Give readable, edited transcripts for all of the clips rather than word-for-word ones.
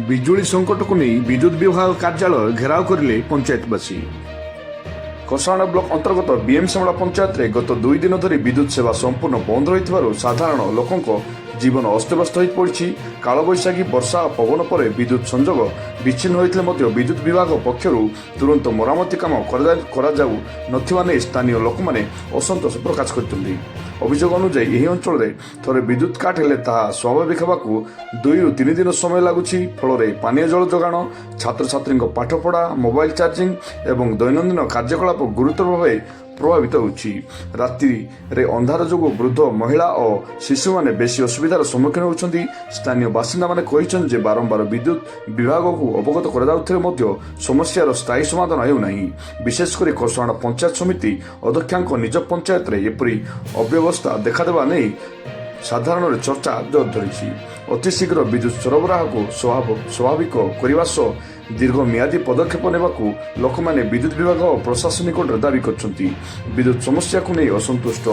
ବିଜୁଳି ସଂକଟକୁ ନେଇ ବିଦ୍ୟୁତ ବିଭାଗ କାର୍ଯ୍ୟାଳୟ ଘେରାଉ କରିଲେ ପଞ୍ଚାୟତବାସୀ। କଷାଣ ବ୍ଲକ ଅନ୍ତର୍ଗତ ବିଏମ୍ ସାମଳା ପଞ୍ଚାୟତରେ ଗତ 2 ଦିନ ଧରି ବିଦ୍ୟୁତ ସେବା ସମ୍ପୂର୍ଣ୍ଣ ବନ୍ଦ ରହିଥିବାରୁ ସାଧାରଣ ଲୋକଙ୍କ ଜୀବନ ଅସ୍ତବ୍ୟସ୍ତ ହୋଇପଡ଼ିଛି। କାଳବୈଶାଖୀ ବର୍ଷା ଓ ପବନ ପରେ ବିଦ୍ୟୁତ ସଂଯୋଗ ବିଚ୍ଛିନ୍ନ ହୋଇଥିଲେ ମଧ୍ୟ ବିଦ୍ୟୁତ ବିଭାଗ ପକ୍ଷରୁ ତୁରନ୍ତ ମରାମତି କାମ କରାଯାଉ ନଥିବା ନେଇ ସ୍ଥାନୀୟ ଲୋକମାନେ ଅସନ୍ତୋଷ ପ୍ରକାଶ କରିଛନ୍ତି। ଅଭିଯୋଗ ଅନୁଯାୟୀ ଏହି ଅଞ୍ଚଳରେ ଥରେ ବିଦ୍ୟୁତ କାଟ ହେଲେ ତାହା ସ୍ୱାଭାବିକ ହେବାକୁ 2 ରୁ 3 ଦିନ ସମୟ ଲାଗୁଛି। ଫଳରେ ପାନୀୟ ଜଳ ଯୋଗାଣ, ଛାତ୍ରଛାତ୍ରୀଙ୍କ ପାଠପଢ଼ା, ମୋବାଇଲ ଚାର୍ଜିଂ ଏବଂ ଦୈନନ୍ଦିନ କାର୍ଯ୍ୟକଳାପ ଗୁରୁତର ଭାବେ ପ୍ରଭାବିତ ହେଉଛି। ରାତିରେ ଅନ୍ଧାର ଯୋଗୁଁ ବୃଦ୍ଧ, ମହିଳା ଓ ଶିଶୁମାନେ ବେଶୀ ଅସୁବିଧାର ସମ୍ମୁଖୀନ ହେଉଛନ୍ତି। ସ୍ଥାନୀୟ ବାସିନ୍ଦାମାନେ କହିଛନ୍ତି ଯେ ବାରମ୍ବାର ବିଦ୍ୟୁତ ବିଭାଗକୁ ଅବଗତ କରାଯାଉଥିଲେ ମଧ୍ୟ ସମସ୍ୟାର ସ୍ଥାୟୀ ସମାଧାନ ହେଉନାହିଁ। ବିଶେଷ କରି କଷାଣ ପଞ୍ଚାୟତ ସମିତି ଅଧ୍ୟକ୍ଷାଙ୍କ ନିଜ ପଞ୍ଚାୟତରେ ଏପରି ଅବ୍ୟବସ୍ଥା ଦେଖାଦେବା ନେଇ ସାଧାରଣରେ ଚର୍ଚ୍ଚା ଜୋର ଧରିଛି। ଅତିଶୀଘ୍ର ବିଦ୍ୟୁତ ସରବରାହକୁ ସ୍ୱାଭାବିକ କରିବା ସହ ଦୀର୍ଘମିଆଦୀ ପଦକ୍ଷେପ ନେବାକୁ ଲୋକମାନେ ବିଦ୍ୟୁତ ବିଭାଗ ଓ ପ୍ରଶାସନ ନିକଟରେ ଦାବି କରିଛନ୍ତି। ବିଦ୍ୟୁତ ସମସ୍ୟାକୁ ନେଇ ଅସନ୍ତୁଷ୍ଟ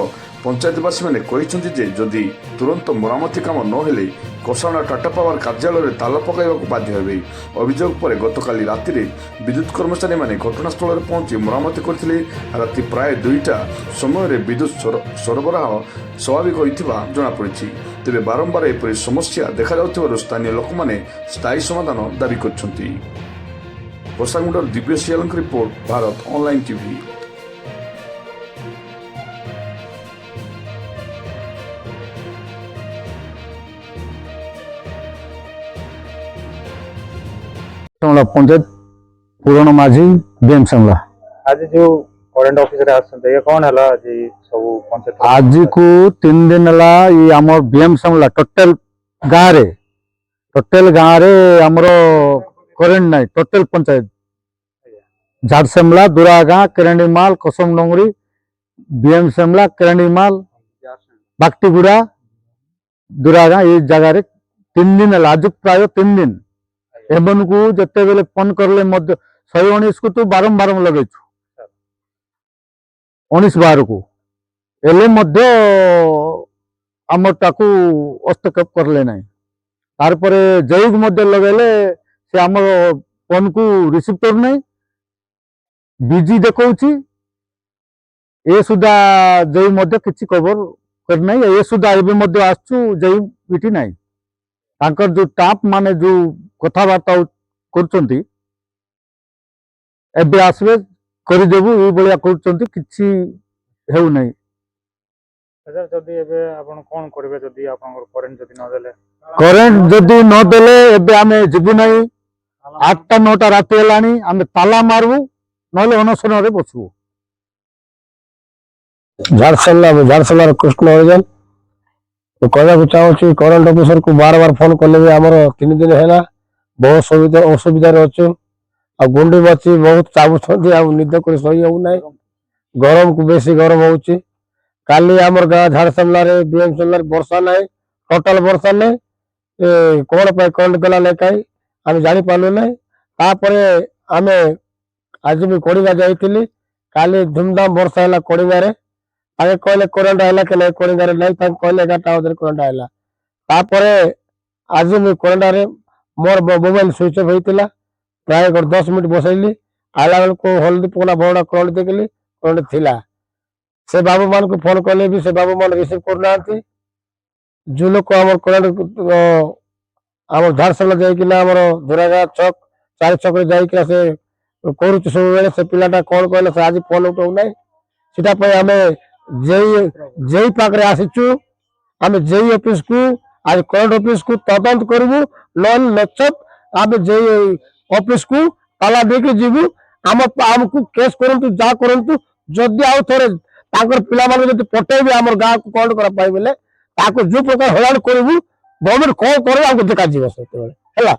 ପଞ୍ଚାୟତବାସୀମାନେ କହିଛନ୍ତି ଯେ ଯଦି ତୁରନ୍ତ ମରାମତି କାମ ନ ହେଲେ କଷାଣ ଟାଟା ପାୱାର କାର୍ଯ୍ୟାଳୟରେ ତାଲା ପକାଇବାକୁ ବାଧ୍ୟ ହେବେ। ଅଭିଯୋଗ ପରେ ଗତକାଲି ରାତିରେ ବିଦ୍ୟୁତ କର୍ମଚାରୀମାନେ ଘଟଣାସ୍ଥଳରେ ପହଞ୍ଚି ମରାମତି କରିଥିଲେ। ରାତି ପ୍ରାୟ 2ଟା ସମୟରେ ବିଦ୍ୟୁତ ସରବରାହ ସ୍ୱାଭାବିକ ହୋଇଥିବା ଜଣାପଡ଼ିଛି। ତେବେ ବାରମ୍ବାର ଏପରି ସମସ୍ୟା ଦେଖାଯାଉଥିବାରୁ ସ୍ଥାନୀୟ ଲୋକମାନେ ସ୍ଥାୟୀ ସମାଧାନ ଦାବି କରିଛନ୍ତି। କୋଷାଗୁଣ୍ଡର ଦିବ୍ୟ ସିଆଲଙ୍କ report, Bharat online TV. Panchayat Puran Majhi BM सामला आज जो करेंट ऑफिस रे आछन ये कोन हला जे सब पंचायत आज को 3 दिन हला ये हमर बीएम सामला टोटल गाँव रे हमरो करेंट नाही। टोटल पंचायत झारसेमला, दुरागाँ, केरंडीमाल, कसम डोंगरी, बीएम सामला, केरंडीमाल, बागटीगुड़ा, दुरागाँ ये जगह रे 3 दिन हला। आज प्राय 3 दिन एमन को जते बेले फोन करले मध्य 119 को तो बारंबार लगे 19-12 को एले मध्य आम ताकू हस्तक्षेप करले नहीं। तार पर जई मध्य लगेले से आम फोन को रिसीव कर नहीं, बिजी देखौछि। ए सुधा जई मध्य किछि खबर कर नहीं। ए सुधा एबे मध्य आछू जई बिटी नहीं। तांकर जो टाप माने जो कथबार्ता करछंती एबे आसबे करि देबु ई बलिया करछंती, किछि हेउ नै। सर जदी एबे आपण कोन करबे जदी आपनकर करेंट जदी न देले? करेंट जदी न देले एबे आमे जिबु नै। 8टा 9टा राति हेलानी आमे ताला मारबु नले अनशन रे बसबु। झारसला कृष्ण हरिजन तो कहना चाहूँ करेंट ऑफिसर को बार बार फोन कले भी आमर 3 दिन है बहुत असुविधा अच्छे। आ गुंडी बाची बहुत चाबुंट निद कर सही होना। गरम को बेसी गरम हो काली आमर गाँ झारसमला बीएम सामला वर्षा ना, टोटाल वर्षा ना। कौन पर करेंट गला ना कहीं आम जानी पार्लु ना। आम आज भी कड़िंगा जाइली काली धूमधाम वर्षा है कड़िंगा आगे कहले करेंट आइला कि नहीं, कड़िंगा नहीं कहले 11टा बजे करेंट आइला। आज मुझे करेंट मोर मोबाइल स्विच ऑफ होता प्राय 10 मिनट बसैली आला बेल को हल्दी पकड़ा बड़ा करेंट देखली करेंट थिला। से बाबू मान को फोन कले भी से बाबू मान रिसीव करना। जो लोग आम करेंट आम झारसला जाइना धुरागा छक 4 छक जाइना से करुच सब बेले से पिलाटा कौन कहले से आज फोन उठाऊ ना। सीटा आम जेई पाखे आसीचु आम जेई ऑफिस को आज करेंट ऑफिस को तदंत करूँ नन नचत आम जेई ऑफिस को ताला देके जीवु। आमको केस करंतु जा करंतु जदि आउ थोड़े पिला मान जब पटेबे आम गाँव को कौन कर पाए जो प्रकार हैरान करूँ गवर्नमेंट कौन कर देखा है।